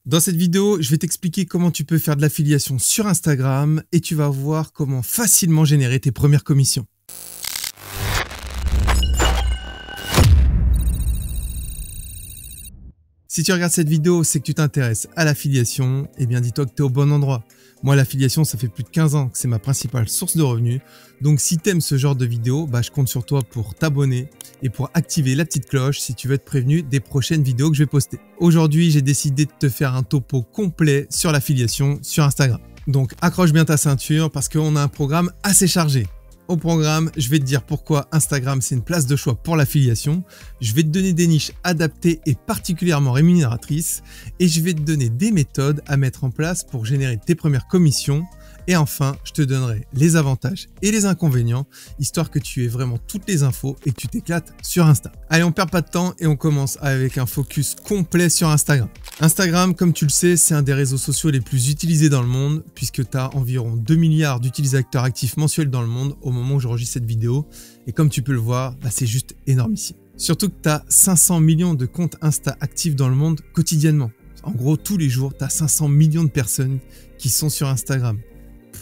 Dans cette vidéo, je vais t'expliquer comment tu peux faire de l'affiliation sur Instagram et tu vas voir comment facilement générer tes premières commissions. Si tu regardes cette vidéo, c'est que tu t'intéresses à l'affiliation, eh bien dis-toi que tu es au bon endroit. Moi, l'affiliation, ça fait plus de 15 ans que c'est ma principale source de revenus. Donc si tu aimes ce genre de vidéo, je compte sur toi pour t'abonner et pour activer la petite cloche si tu veux être prévenu des prochaines vidéos que je vais poster. Aujourd'hui, j'ai décidé de te faire un topo complet sur l'affiliation sur Instagram. Donc accroche bien ta ceinture parce qu'on a un programme assez chargé. Au programme, je vais te dire pourquoi Instagram c'est une place de choix pour l'affiliation, je vais te donner des niches adaptées et particulièrement rémunératrices et je vais te donner des méthodes à mettre en place pour générer tes premières commissions et enfin, je te donnerai les avantages et les inconvénients histoire que tu aies vraiment toutes les infos et que tu t'éclates sur Insta. Allez, on perd pas de temps et on commence avec un focus complet sur Instagram. Instagram, comme tu le sais, c'est un des réseaux sociaux les plus utilisés dans le monde puisque tu as environ 2 milliards d'utilisateurs actifs mensuels dans le monde au moment où j'enregistre cette vidéo. Et comme tu peux le voir, c'est juste énormissime. Surtout que tu as 500 millions de comptes Insta actifs dans le monde quotidiennement. En gros, tous les jours, tu as 500 millions de personnes qui sont sur Instagram.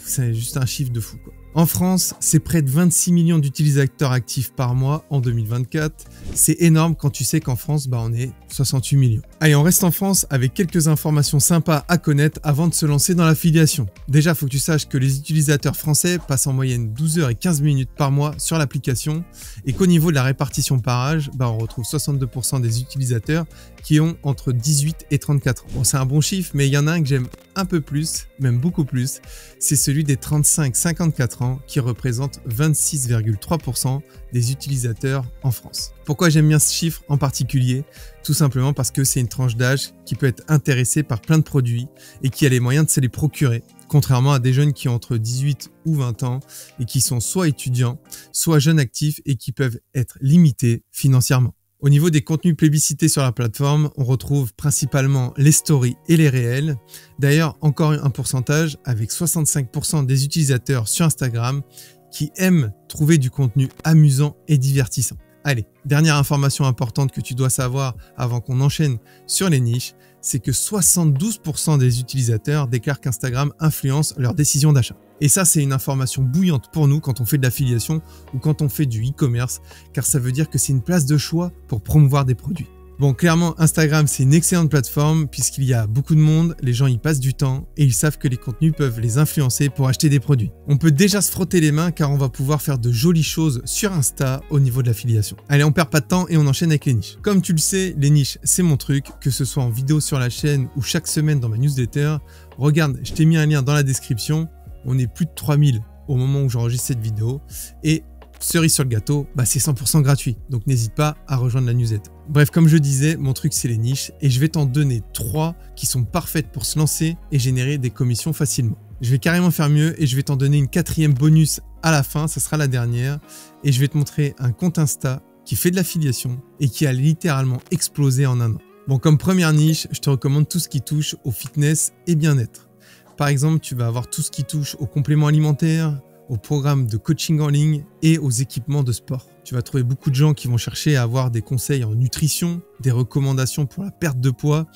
C'est juste un chiffre de fou, quoi. En France, c'est près de 26 millions d'utilisateurs actifs par mois en 2024. C'est énorme quand tu sais qu'en France, on est 68 millions. Allez, on reste en France avec quelques informations sympas à connaître avant de se lancer dans l'affiliation. Déjà, il faut que tu saches que les utilisateurs français passent en moyenne 12 heures et 15 minutes par mois sur l'application et qu'au niveau de la répartition par âge, on retrouve 62% des utilisateurs qui ont entre 18 et 34 ans. Bon, c'est un bon chiffre, mais il y en a un que j'aime un peu plus, même beaucoup plus, c'est celui des 35-54 ans qui représente 26,3% des utilisateurs en France. Pourquoi j'aime bien ce chiffre en particulier? Tout simplement parce que c'est une tranche d'âge qui peut être intéressée par plein de produits et qui a les moyens de se les procurer, contrairement à des jeunes qui ont entre 18 ou 20 ans et qui sont soit étudiants, soit jeunes actifs et qui peuvent être limités financièrement. Au niveau des contenus plébiscités sur la plateforme, on retrouve principalement les stories et les réels. D'ailleurs, encore un pourcentage avec 65% des utilisateurs sur Instagram qui aiment trouver du contenu amusant et divertissant. Allez, dernière information importante que tu dois savoir avant qu'on enchaîne sur les niches, c'est que 72% des utilisateurs déclarent qu'Instagram influence leur décision d'achat. Et ça, c'est une information bouillante pour nous quand on fait de l'affiliation ou quand on fait du e-commerce, car ça veut dire que c'est une place de choix pour promouvoir des produits. Bon, clairement, Instagram, c'est une excellente plateforme puisqu'il y a beaucoup de monde, les gens y passent du temps et ils savent que les contenus peuvent les influencer pour acheter des produits. On peut déjà se frotter les mains car on va pouvoir faire de jolies choses sur Insta au niveau de l'affiliation. Allez, on perd pas de temps et on enchaîne avec les niches. Comme tu le sais, les niches, c'est mon truc, que ce soit en vidéo sur la chaîne ou chaque semaine dans ma newsletter. Regarde, je t'ai mis un lien dans la description. On est plus de 3000 au moment où j'enregistre cette vidéo et cerise sur le gâteau, c'est 100% gratuit, donc n'hésite pas à rejoindre la newsletter. Bref, comme je disais, mon truc c'est les niches et je vais t'en donner 3 qui sont parfaites pour se lancer et générer des commissions facilement. Je vais carrément faire mieux et je vais t'en donner une 4e bonus à la fin, ça sera la dernière, et je vais te montrer un compte Insta qui fait de l'affiliation et qui a littéralement explosé en un an. Bon, comme première niche, je te recommande tout ce qui touche au fitness et bien-être. Par exemple, tu vas avoir tout ce qui touche aux compléments alimentaires, aux programmes de coaching en ligne et aux équipements de sport. Tu vas trouver beaucoup de gens qui vont chercher à avoir des conseils en nutrition, des recommandations pour la perte de poids,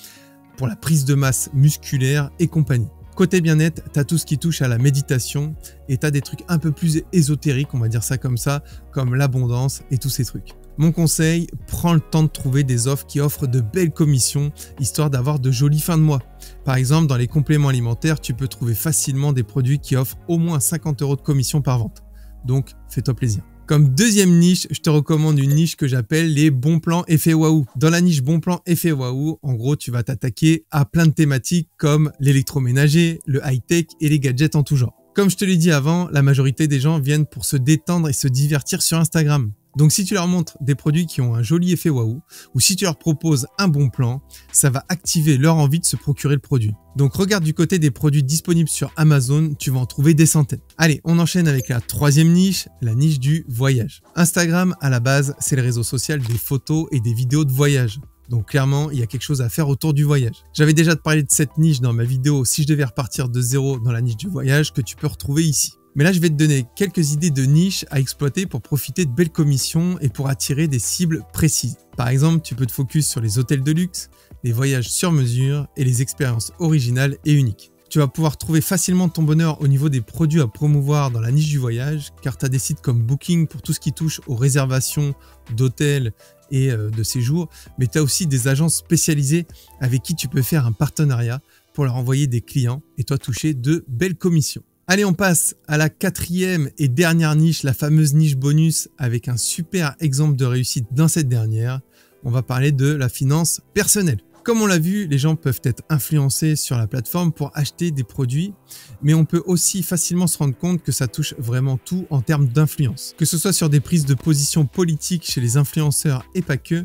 pour la prise de masse musculaire et compagnie. Côté bien-être, tu as tout ce qui touche à la méditation et tu as des trucs un peu plus ésotériques, on va dire ça comme ça, comme l'abondance et tous ces trucs. Mon conseil, prends le temps de trouver des offres qui offrent de belles commissions, histoire d'avoir de jolies fins de mois. Par exemple, dans les compléments alimentaires, tu peux trouver facilement des produits qui offrent au moins 50 € de commission par vente. Donc, fais-toi plaisir. Comme deuxième niche, je te recommande une niche que j'appelle les bons plans effet waouh. Dans la niche bons plans effet waouh, en gros, tu vas t'attaquer à plein de thématiques comme l'électroménager, le high-tech et les gadgets en tout genre. Comme je te l'ai dit avant, la majorité des gens viennent pour se détendre et se divertir sur Instagram. Donc si tu leur montres des produits qui ont un joli effet waouh, ou si tu leur proposes un bon plan, ça va activer leur envie de se procurer le produit. Donc regarde du côté des produits disponibles sur Amazon, tu vas en trouver des centaines. Allez, on enchaîne avec la 3e niche, la niche du voyage. Instagram, à la base, c'est le réseau social des photos et des vidéos de voyage. Donc clairement, il y a quelque chose à faire autour du voyage. J'avais déjà te parlé de cette niche dans ma vidéo « Si je devais repartir de zéro dans la niche du voyage » que tu peux retrouver ici. Mais là, je vais te donner quelques idées de niches à exploiter pour profiter de belles commissions et pour attirer des cibles précises. Par exemple, tu peux te focus sur les hôtels de luxe, les voyages sur mesure et les expériences originales et uniques. Tu vas pouvoir trouver facilement ton bonheur au niveau des produits à promouvoir dans la niche du voyage, car tu as des sites comme Booking pour tout ce qui touche aux réservations d'hôtels et de séjours, mais tu as aussi des agences spécialisées avec qui tu peux faire un partenariat pour leur envoyer des clients et toi toucher de belles commissions. Allez, on passe à la 4e et dernière niche, la fameuse niche bonus, avec un super exemple de réussite dans cette dernière. On va parler de la finance personnelle. Comme on l'a vu, les gens peuvent être influencés sur la plateforme pour acheter des produits, mais on peut aussi facilement se rendre compte que ça touche vraiment tout en termes d'influence. Que ce soit sur des prises de position politiques chez les influenceurs et pas que,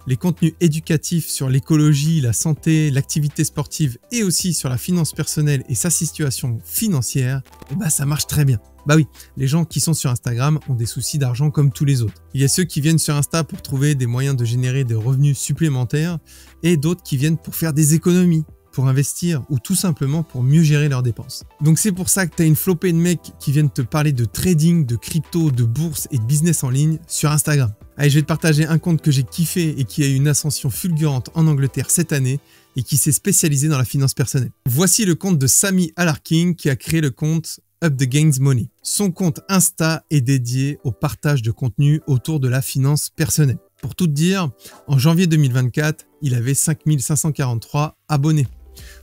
les contenus éducatifs sur l'écologie, la santé, l'activité sportive et aussi sur la finance personnelle et sa situation financière, ça marche très bien. Bah oui, les gens qui sont sur Instagram ont des soucis d'argent comme tous les autres. Il y a ceux qui viennent sur Insta pour trouver des moyens de générer des revenus supplémentaires et d'autres qui viennent pour faire des économies, pour investir ou tout simplement pour mieux gérer leurs dépenses. Donc c'est pour ça que tu as une flopée de mecs qui viennent te parler de trading, de crypto, de bourse et de business en ligne sur Instagram. Allez, je vais te partager un compte que j'ai kiffé et qui a eu une ascension fulgurante en Angleterre cette année et qui s'est spécialisé dans la finance personnelle. Voici le compte de Sami Alarking qui a créé le compte Up the Gains Money. Son compte Insta est dédié au partage de contenu autour de la finance personnelle. Pour tout te dire, en janvier 2024, il avait 5543 abonnés.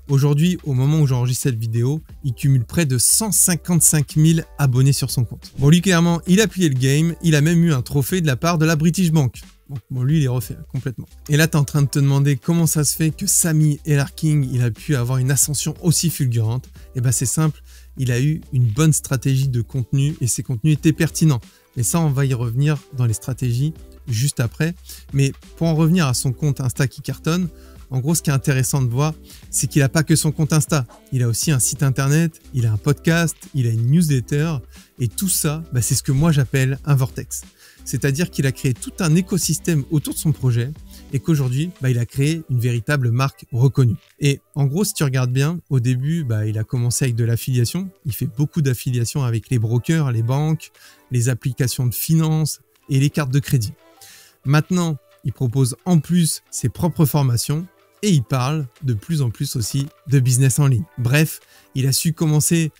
Aujourd'hui, au moment où j'enregistre cette vidéo, il cumule près de 155 000 abonnés sur son compte. Bon, lui, clairement, il a plié le game. Il a même eu un trophée de la part de la British Bank. Bon, lui, il est refait complètement. Et là, tu es en train de te demander comment ça se fait que Sami Alarking, il a pu avoir une ascension aussi fulgurante. Et c'est simple, il a eu une bonne stratégie de contenu et ses contenus étaient pertinents. Et ça, on va y revenir dans les stratégies juste après. Mais pour en revenir à son compte Insta qui cartonne, en gros, ce qui est intéressant de voir, c'est qu'il n'a pas que son compte Insta. Il a aussi un site internet, il a un podcast, il a une newsletter. Et tout ça, c'est ce que moi j'appelle un vortex. C'est-à-dire qu'il a créé tout un écosystème autour de son projet et qu'aujourd'hui, il a créé une véritable marque reconnue. Et en gros, si tu regardes bien, au début, il a commencé avec de l'affiliation. Il fait beaucoup d'affiliations avec les brokers, les banques, les applications de finance et les cartes de crédit. Maintenant, il propose en plus ses propres formations et il parle de plus en plus aussi de business en ligne. Bref, il a su commencer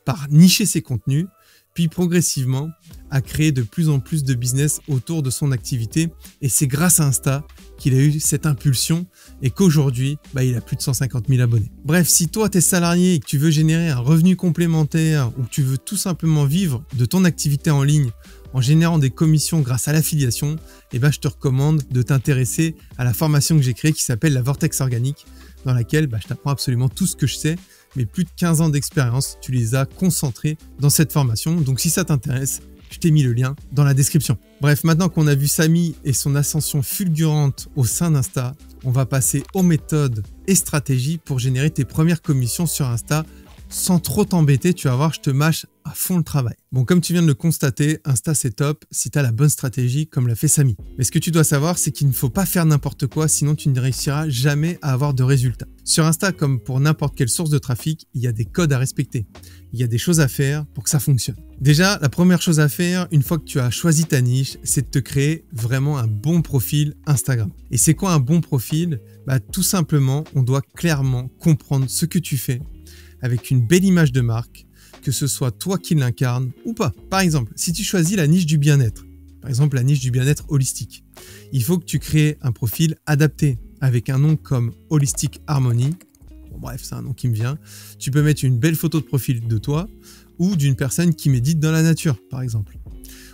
par nicher ses contenus, puis progressivement à créer de plus en plus de business autour de son activité. Et c'est grâce à Insta qu'il a eu cette impulsion et qu'aujourd'hui, il a plus de 150 000 abonnés. Bref, si toi, tu es salarié et que tu veux générer un revenu complémentaire ou que tu veux tout simplement vivre de ton activité en ligne en générant des commissions grâce à l'affiliation, je te recommande de t'intéresser à la formation que j'ai créée qui s'appelle la Vortex Organique, dans laquelle je t'apprends absolument tout ce que je sais, mais plus de 15 ans d'expérience, tu les as concentrés dans cette formation. Donc si ça t'intéresse, je t'ai mis le lien dans la description. Bref, maintenant qu'on a vu Sami et son ascension fulgurante au sein d'Insta, on va passer aux méthodes et stratégies pour générer tes premières commissions sur Insta. Sans trop t'embêter, tu vas voir, je te mâche à fond le travail. Bon, comme tu viens de le constater, Insta c'est top si tu as la bonne stratégie comme l'a fait Sami. Mais ce que tu dois savoir, c'est qu'il ne faut pas faire n'importe quoi, sinon tu ne réussiras jamais à avoir de résultats. Sur Insta, comme pour n'importe quelle source de trafic, il y a des codes à respecter. Il y a des choses à faire pour que ça fonctionne. Déjà, la première chose à faire, une fois que tu as choisi ta niche, c'est de te créer vraiment un bon profil Instagram. Et c'est quoi un bon profil ? Tout simplement, on doit clairement comprendre ce que tu fais avec une belle image de marque, que ce soit toi qui l'incarne ou pas. Par exemple, si tu choisis la niche du bien-être, par exemple la niche du bien-être holistique, il faut que tu crées un profil adapté avec un nom comme Holistic Harmony. Bon, bref, c'est un nom qui me vient. Tu peux mettre une belle photo de profil de toi ou d'une personne qui médite dans la nature, par exemple.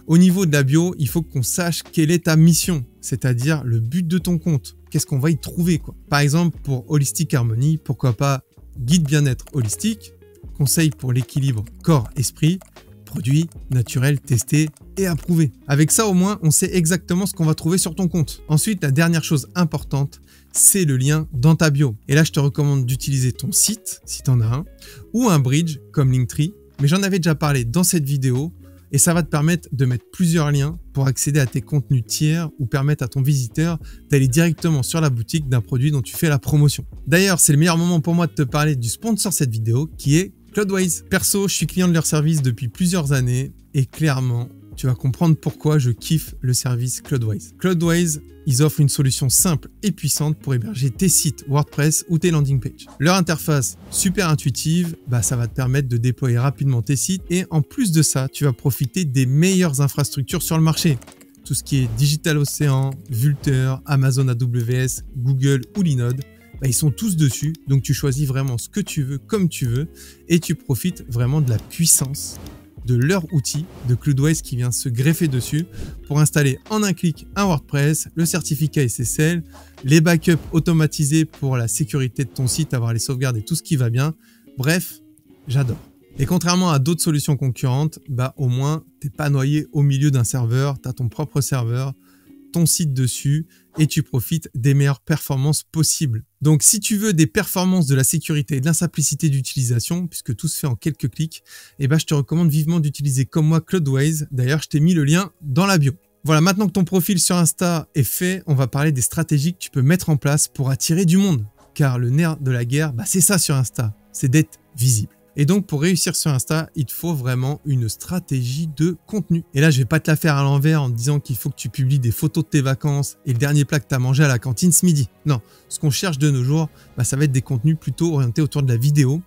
Au niveau de la bio, il faut qu'on sache quelle est ta mission, c'est-à-dire le but de ton compte. Qu'est-ce qu'on va y trouver, quoi. Par exemple, pour Holistic Harmony, pourquoi pas guide bien-être holistique, conseil pour l'équilibre corps-esprit, produits naturels testés et approuvés. Avec ça, au moins, on sait exactement ce qu'on va trouver sur ton compte. Ensuite, la dernière chose importante, c'est le lien dans ta bio. Et là, je te recommande d'utiliser ton site, si tu en as un, ou un bridge comme Linktree. Mais j'en avais déjà parlé dans cette vidéo et ça va te permettre de mettre plusieurs liens pour accéder à tes contenus tiers ou permettre à ton visiteur d'aller directement sur la boutique d'un produit dont tu fais la promotion. D'ailleurs, c'est le meilleur moment pour moi de te parler du sponsor de cette vidéo qui est Cloudways. Perso, je suis client de leur service depuis plusieurs années et clairement, tu vas comprendre pourquoi je kiffe le service Cloudways. Cloudways, ils offrent une solution simple et puissante pour héberger tes sites WordPress ou tes landing pages. Leur interface super intuitive, ça va te permettre de déployer rapidement tes sites et en plus de ça, tu vas profiter des meilleures infrastructures sur le marché. Tout ce qui est DigitalOcean, Vultr, Amazon AWS, Google ou Linode, ils sont tous dessus. Donc tu choisis vraiment ce que tu veux, comme tu veux et tu profites vraiment de la puissance de leur outil de Cloudways qui vient se greffer dessus pour installer en un clic un WordPress, le certificat SSL, les backups automatisés pour la sécurité de ton site, avoir les sauvegardes et tout ce qui va bien. Bref, j'adore. Et contrairement à d'autres solutions concurrentes, au moins, t'es pas noyé au milieu d'un serveur, tu as ton propre serveur, ton site dessus et tu profites des meilleures performances possibles. Donc si tu veux des performances, de la sécurité et de la simplicité d'utilisation, puisque tout se fait en quelques clics, je te recommande vivement d'utiliser comme moi Cloudways. D'ailleurs, je t'ai mis le lien dans la bio. Voilà, maintenant que ton profil sur Insta est fait, on va parler des stratégies que tu peux mettre en place pour attirer du monde. Car le nerf de la guerre, c'est ça sur Insta, c'est d'être visible. Et donc, pour réussir sur Insta, il te faut vraiment une stratégie de contenu. Et là, je vais pas te la faire à l'envers en te disant qu'il faut que tu publies des photos de tes vacances et le dernier plat que tu as mangé à la cantine ce midi. Non, ce qu'on cherche de nos jours, ça va être des contenus plutôt orientés autour de la vidéo.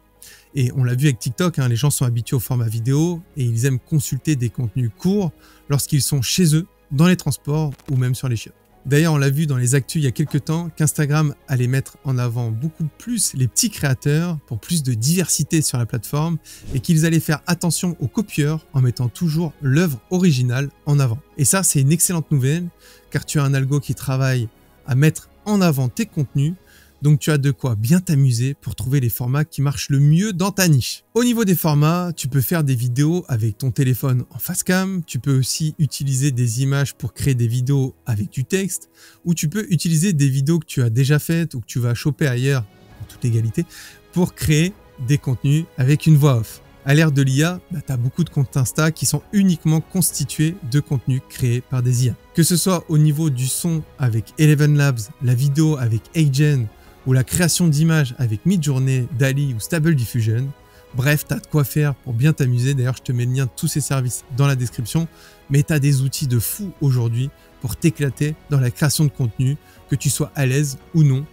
Et on l'a vu avec TikTok, les gens sont habitués au format vidéo et ils aiment consulter des contenus courts lorsqu'ils sont chez eux, dans les transports ou même sur les chiottes. D'ailleurs, on l'a vu dans les actus il y a quelques temps qu'Instagram allait mettre en avant beaucoup plus les petits créateurs pour plus de diversité sur la plateforme et qu'ils allaient faire attention aux copieurs en mettant toujours l'œuvre originale en avant. Et ça, c'est une excellente nouvelle car tu as un algo qui travaille à mettre en avant tes contenus. Donc tu as de quoi bien t'amuser pour trouver les formats qui marchent le mieux dans ta niche. Au niveau des formats, tu peux faire des vidéos avec ton téléphone en face cam, tu peux aussi utiliser des images pour créer des vidéos avec du texte, ou tu peux utiliser des vidéos que tu as déjà faites ou que tu vas choper ailleurs, en toute égalité, pour créer des contenus avec une voix off. À l'ère de l'IA, tu as beaucoup de comptes Insta qui sont uniquement constitués de contenus créés par des IA. Que ce soit au niveau du son avec Eleven Labs, la vidéo avec Agen, ou la création d'images avec Midjourney, DALL-E ou Stable Diffusion. Bref, tu as de quoi faire pour bien t'amuser. D'ailleurs, je te mets le lien de tous ces services dans la description. Mais tu as des outils de fou aujourd'hui pour t'éclater dans la création de contenu, que tu sois à l'aise ou non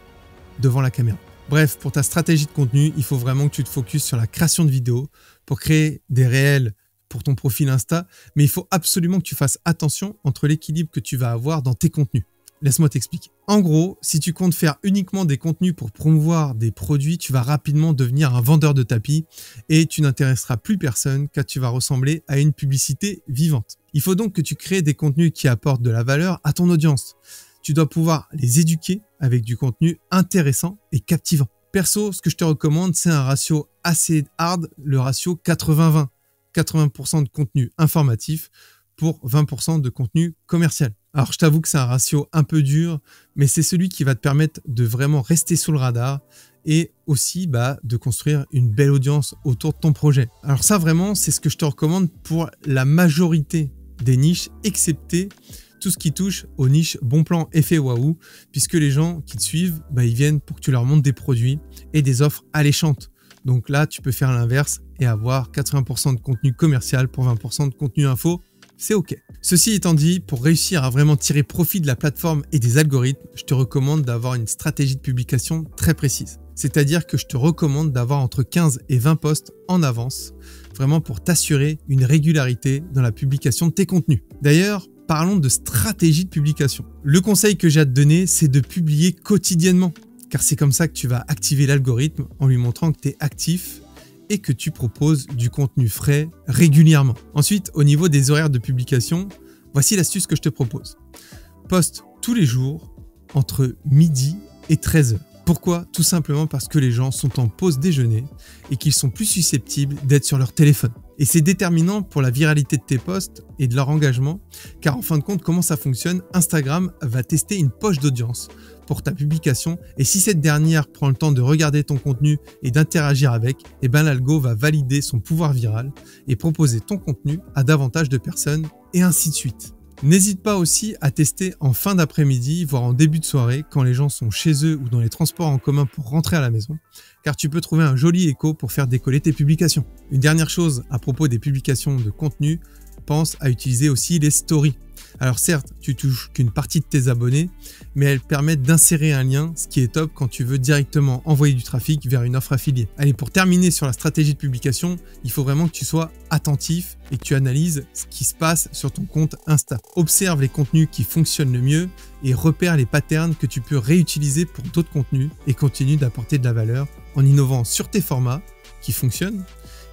devant la caméra. Bref, pour ta stratégie de contenu, il faut vraiment que tu te focuses sur la création de vidéos pour créer des réels pour ton profil Insta. Mais il faut absolument que tu fasses attention entre l'équilibre que tu vas avoir dans tes contenus. Laisse-moi t'expliquer. En gros, si tu comptes faire uniquement des contenus pour promouvoir des produits, tu vas rapidement devenir un vendeur de tapis et tu n'intéresseras plus personne car tu vas ressembler à une publicité vivante. Il faut donc que tu crées des contenus qui apportent de la valeur à ton audience. Tu dois pouvoir les éduquer avec du contenu intéressant et captivant. Perso, ce que je te recommande, c'est un ratio assez hard, le ratio 80-20. 80% de contenu informatif pour 20% de contenu commercial. Alors, je t'avoue que c'est un ratio un peu dur, mais c'est celui qui va te permettre de vraiment rester sous le radar et aussi de construire une belle audience autour de ton projet. Alors ça, vraiment, c'est ce que je te recommande pour la majorité des niches, excepté tout ce qui touche aux niches bon plan effet waouh, puisque les gens qui te suivent, ils viennent pour que tu leur montres des produits et des offres alléchantes. Donc là, tu peux faire l'inverse et avoir 80% de contenu commercial pour 20% de contenu info. C'est OK. Ceci étant dit, pour réussir à vraiment tirer profit de la plateforme et des algorithmes, je te recommande d'avoir une stratégie de publication très précise. C'est-à-dire que je te recommande d'avoir entre 15 et 20 posts en avance, vraiment pour t'assurer une régularité dans la publication de tes contenus. D'ailleurs, parlons de stratégie de publication. Le conseil que j'ai à te donner, c'est de publier quotidiennement, car c'est comme ça que tu vas activer l'algorithme en lui montrant que tu es actif et que tu proposes du contenu frais régulièrement. Ensuite, au niveau des horaires de publication, voici l'astuce que je te propose. Poste tous les jours entre midi et 13h. Pourquoi? Tout simplement parce que les gens sont en pause déjeuner et qu'ils sont plus susceptibles d'être sur leur téléphone. Et c'est déterminant pour la viralité de tes posts et de leur engagement, car en fin de compte, comment ça fonctionne? Instagram va tester une poche d'audience pour ta publication et si cette dernière prend le temps de regarder ton contenu et d'interagir avec, l'algo va valider son pouvoir viral et proposer ton contenu à davantage de personnes et ainsi de suite. N'hésite pas aussi à tester en fin d'après-midi, voire en début de soirée, quand les gens sont chez eux ou dans les transports en commun pour rentrer à la maison, car tu peux trouver un joli écho pour faire décoller tes publications. Une dernière chose à propos des publications de contenu, pense à utiliser aussi les stories. Alors certes, tu touches qu'une partie de tes abonnés, mais elles permettent d'insérer un lien, ce qui est top quand tu veux directement envoyer du trafic vers une offre affiliée. Allez, pour terminer sur la stratégie de publication, il faut vraiment que tu sois attentif et que tu analyses ce qui se passe sur ton compte Insta. Observe les contenus qui fonctionnent le mieux et repère les patterns que tu peux réutiliser pour d'autres contenus et continue d'apporter de la valeur en innovant sur tes formats qui fonctionnent,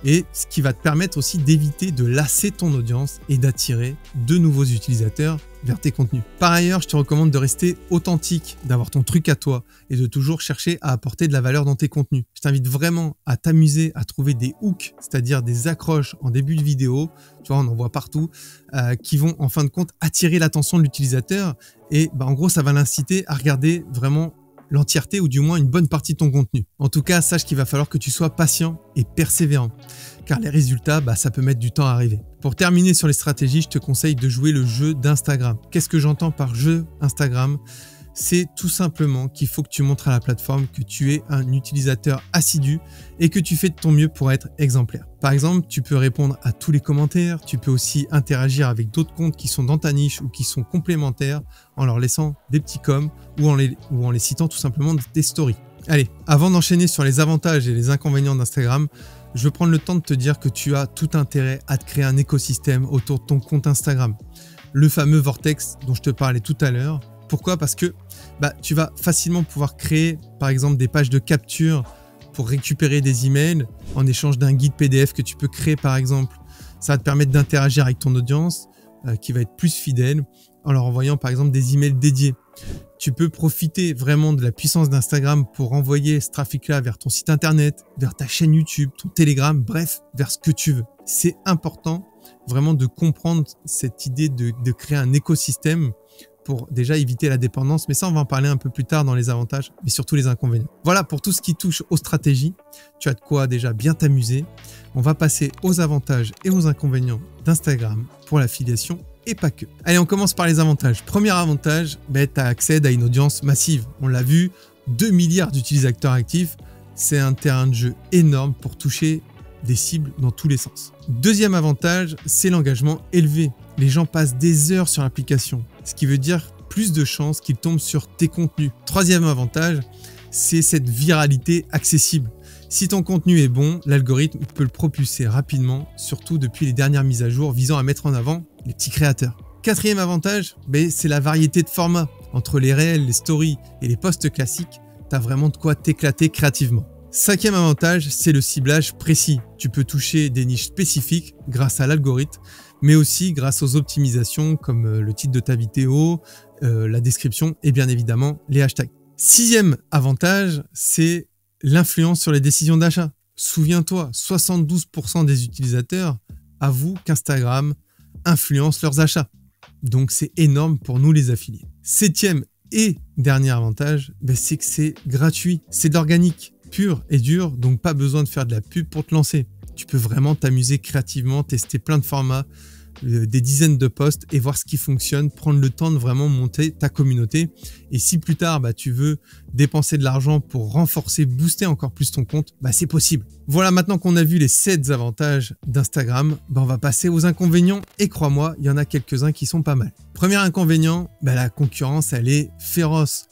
et ce qui va te permettre aussi d'éviter de lasser ton audience et d'attirer de nouveaux utilisateurs vers tes contenus. Par ailleurs, je te recommande de rester authentique, d'avoir ton truc à toi et de toujours chercher à apporter de la valeur dans tes contenus. Je t'invite vraiment à t'amuser à trouver des hooks, c'est-à-dire des accroches en début de vidéo, tu vois, on en voit partout, qui vont en fin de compte attirer l'attention de l'utilisateur et en gros, ça va l'inciter à regarder vraiment l'entièreté ou du moins une bonne partie de ton contenu. En tout cas, sache qu'il va falloir que tu sois patient et persévérant car les résultats, ça peut mettre du temps à arriver. Pour terminer sur les stratégies, je te conseille de jouer le jeu d'Instagram. Qu'est-ce que j'entends par jeu Instagram ? C'est tout simplement qu'il faut que tu montres à la plateforme que tu es un utilisateur assidu et que tu fais de ton mieux pour être exemplaire. Par exemple, tu peux répondre à tous les commentaires, tu peux aussi interagir avec d'autres comptes qui sont dans ta niche ou qui sont complémentaires en leur laissant des petits coms ou en les citant tout simplement des stories. Allez, avant d'enchaîner sur les avantages et les inconvénients d'Instagram, je veux prendre le temps de te dire que tu as tout intérêt à te créer un écosystème autour de ton compte Instagram. Le fameux vortex dont je te parlais tout à l'heure. Pourquoi ? Parce que tu vas facilement pouvoir créer par exemple des pages de capture pour récupérer des emails en échange d'un guide PDF que tu peux créer par exemple. Ça va te permettre d'interagir avec ton audience qui va être plus fidèle en leur envoyant par exemple des emails dédiés. Tu peux profiter vraiment de la puissance d'Instagram pour envoyer ce trafic-là vers ton site internet, vers ta chaîne YouTube, ton Telegram, bref, vers ce que tu veux. C'est important vraiment de comprendre cette idée de créer un écosystème pour déjà éviter la dépendance, mais ça on va en parler un peu plus tard dans les avantages, mais surtout les inconvénients. Voilà pour tout ce qui touche aux stratégies, tu as de quoi déjà bien t'amuser. On va passer aux avantages et aux inconvénients d'Instagram pour l'affiliation et pas que. Allez, on commence par les avantages. Premier avantage, tu accèdes à une audience massive. On l'a vu, 2 milliards d'utilisateurs actifs, c'est un terrain de jeu énorme pour toucher des cibles dans tous les sens. Deuxième avantage, c'est l'engagement élevé. Les gens passent des heures sur l'application, ce qui veut dire plus de chances qu'ils tombent sur tes contenus. Troisième avantage, c'est cette viralité accessible. Si ton contenu est bon, l'algorithme peut le propulser rapidement, surtout depuis les dernières mises à jour visant à mettre en avant les petits créateurs. Quatrième avantage, c'est la variété de formats. Entre les réels, les stories et les posts classiques, tu as vraiment de quoi t'éclater créativement. Cinquième avantage, c'est le ciblage précis. Tu peux toucher des niches spécifiques grâce à l'algorithme, mais aussi grâce aux optimisations comme le titre de ta vidéo, la description et bien évidemment les hashtags. Sixième avantage, c'est l'influence sur les décisions d'achat. Souviens-toi, 72% des utilisateurs avouent qu'Instagram influence leurs achats. Donc c'est énorme pour nous les affiliés. Septième et dernier avantage, c'est que c'est gratuit. C'est de l'organique, pur et dur, donc pas besoin de faire de la pub pour te lancer. Tu peux vraiment t'amuser créativement, tester plein de formats, des dizaines de posts et voir ce qui fonctionne, prendre le temps de vraiment monter ta communauté. Et si plus tard, tu veux dépenser de l'argent pour renforcer, booster encore plus ton compte, c'est possible. Voilà, maintenant qu'on a vu les 7 avantages d'Instagram, on va passer aux inconvénients et crois-moi, il y en a quelques-uns qui sont pas mal. Premier inconvénient, la concurrence, elle est féroce.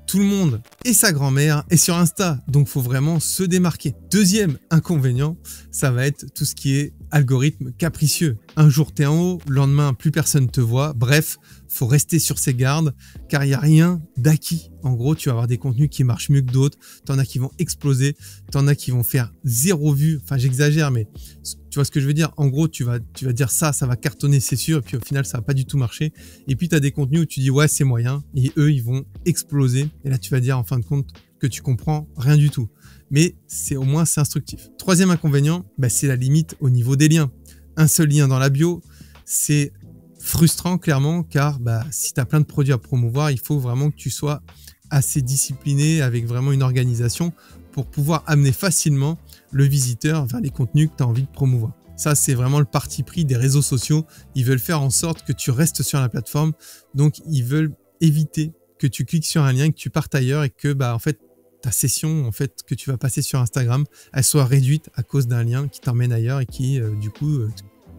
Tout le monde et sa grand-mère est sur Insta, donc faut vraiment se démarquer. Deuxième inconvénient, ça va être tout ce qui est algorithme capricieux. Un jour t'es en haut, le lendemain plus personne te voit. Bref, faut rester sur ses gardes car il n'y a rien d'acquis. En gros, tu vas avoir des contenus qui marchent mieux que d'autres. T'en as qui vont exploser, t'en as qui vont faire 0 vues. Enfin, j'exagère, mais tu vois ce que je veux dire. En gros, tu vas dire ça va cartonner, c'est sûr. Et puis au final, ça va pas du tout marcher. Et puis tu as des contenus où tu dis ouais, c'est moyen. Et eux, ils vont exploser. Et là, tu vas dire en fin de compte que tu comprends rien du tout. Mais au moins, c'est instructif. Troisième inconvénient, c'est la limite au niveau des liens. Un seul lien dans la bio, c'est frustrant clairement car si tu as plein de produits à promouvoir, il faut vraiment que tu sois assez discipliné avec vraiment une organisation pour pouvoir amener facilement le visiteur vers les contenus que tu as envie de promouvoir. Ça, c'est vraiment le parti pris des réseaux sociaux. Ils veulent faire en sorte que tu restes sur la plateforme. Donc, ils veulent éviter que tu cliques sur un lien, que tu partes ailleurs et que en fait, ta session que tu vas passer sur Instagram, elle soit réduite à cause d'un lien qui t'emmène ailleurs et qui, du coup,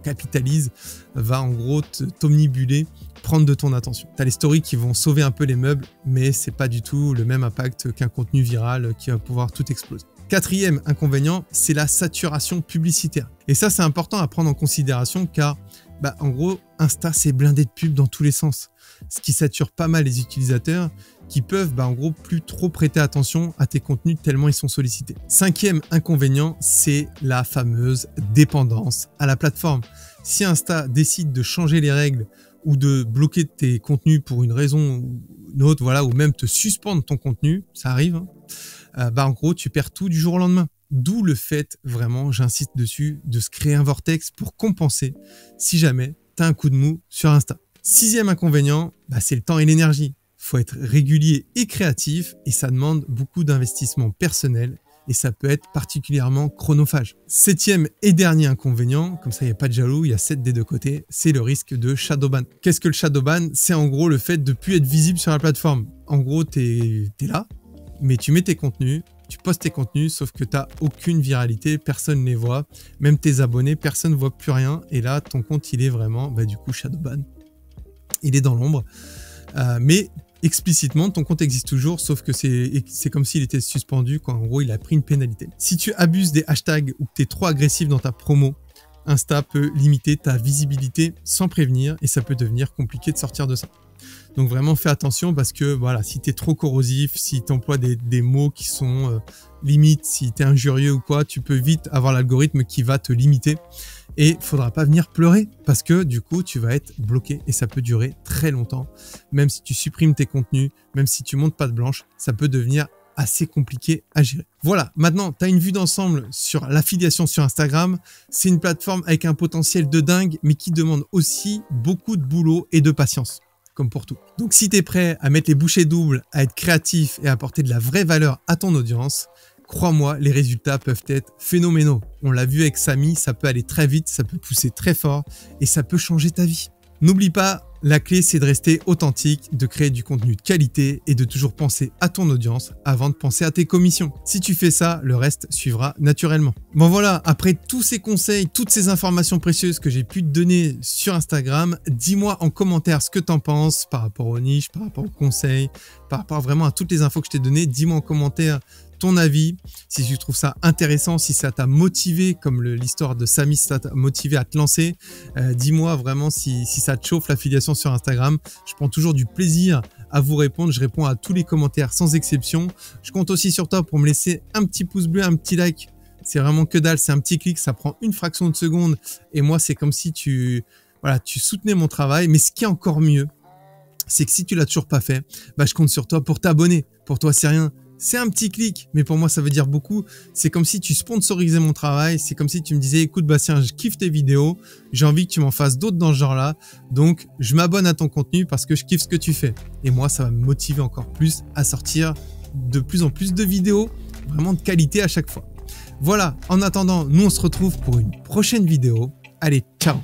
capitalise, va en gros t'omnibuler, prendre de ton attention. Tu as les stories qui vont sauver un peu les meubles, mais c'est pas du tout le même impact qu'un contenu viral qui va pouvoir tout exploser. Quatrième inconvénient, c'est la saturation publicitaire. Et ça, c'est important à prendre en considération car, en gros, Insta, c'est blindé de pubs dans tous les sens. Ce qui sature pas mal les utilisateurs qui peuvent, en gros, plus trop prêter attention à tes contenus tellement ils sont sollicités. Cinquième inconvénient, c'est la fameuse dépendance à la plateforme. Si Insta décide de changer les règles ou de bloquer tes contenus pour une raison ou une autre, voilà, ou même te suspendre ton contenu, ça arrive, en gros, tu perds tout du jour au lendemain. D'où le fait, vraiment, j'insiste dessus, de se créer un vortex pour compenser si jamais tu as un coup de mou sur Insta. Sixième inconvénient, c'est le temps et l'énergie. Il faut être régulier et créatif et ça demande beaucoup d'investissement personnel et ça peut être particulièrement chronophage. Septième et dernier inconvénient, comme ça il n'y a pas de jaloux, il y a 7 des deux côtés, c'est le risque de shadowban. Qu'est-ce que le shadowban? C'est en gros le fait de ne plus être visible sur la plateforme. En gros, tu es là, mais tu mets tes contenus, tu postes tes contenus, sauf que tu n'as aucune viralité, personne ne les voit, même tes abonnés, personne ne voit plus rien. Et là, ton compte, il est vraiment, du coup, shadowban. Il est dans l'ombre. Mais explicitement, ton compte existe toujours, sauf que c'est comme s'il était suspendu, quand en gros, il a pris une pénalité. Si tu abuses des hashtags ou que tu es trop agressif dans ta promo, Insta peut limiter ta visibilité sans prévenir et ça peut devenir compliqué de sortir de ça. Donc vraiment fais attention parce que voilà, si tu es trop corrosif, si tu emploies des mots qui sont limites, si tu es injurieux ou quoi, tu peux vite avoir l'algorithme qui va te limiter et il faudra pas venir pleurer parce que du coup tu vas être bloqué et ça peut durer très longtemps. Même si tu supprimes tes contenus, même si tu montes pas de blanche, ça peut devenir assez compliqué à gérer. Voilà, maintenant tu as une vue d'ensemble sur l'affiliation sur Instagram. C'est une plateforme avec un potentiel de dingue mais qui demande aussi beaucoup de boulot et de patience. Comme pour tout. Donc si tu es prêt à mettre les bouchées doubles, à être créatif et à apporter de la vraie valeur à ton audience, crois-moi, les résultats peuvent être phénoménaux. On l'a vu avec Samy, ça peut aller très vite, ça peut pousser très fort et ça peut changer ta vie. N'oublie pas, la clé c'est de rester authentique, de créer du contenu de qualité et de toujours penser à ton audience avant de penser à tes commissions. Si tu fais ça, le reste suivra naturellement. Bon voilà, après tous ces conseils, toutes ces informations précieuses que j'ai pu te donner sur Instagram, dis-moi en commentaire ce que tu en penses par rapport aux niches, par rapport aux conseils, par rapport vraiment à toutes les infos que je t'ai données. Dis-moi en commentaire ton avis, si tu trouves ça intéressant, si ça t'a motivé, comme l'histoire de Samy, si ça t'a motivé à te lancer, dis-moi vraiment si ça te chauffe l'affiliation sur Instagram. Je prends toujours du plaisir à vous répondre, je réponds à tous les commentaires sans exception. Je compte aussi sur toi pour me laisser un petit pouce bleu, un petit like. C'est vraiment que dalle, c'est un petit clic, ça prend une fraction de seconde et moi c'est comme si tu soutenais mon travail. Mais ce qui est encore mieux, c'est que si tu l'as toujours pas fait, je compte sur toi pour t'abonner. Pour toi c'est rien. C'est un petit clic, mais pour moi, ça veut dire beaucoup. C'est comme si tu sponsorisais mon travail. C'est comme si tu me disais, écoute, Bastien, je kiffe tes vidéos. J'ai envie que tu m'en fasses d'autres dans ce genre-là. Donc, je m'abonne à ton contenu parce que je kiffe ce que tu fais. Et moi, ça va me motiver encore plus à sortir de plus en plus de vidéos vraiment de qualité à chaque fois. Voilà, en attendant, nous, on se retrouve pour une prochaine vidéo. Allez, ciao!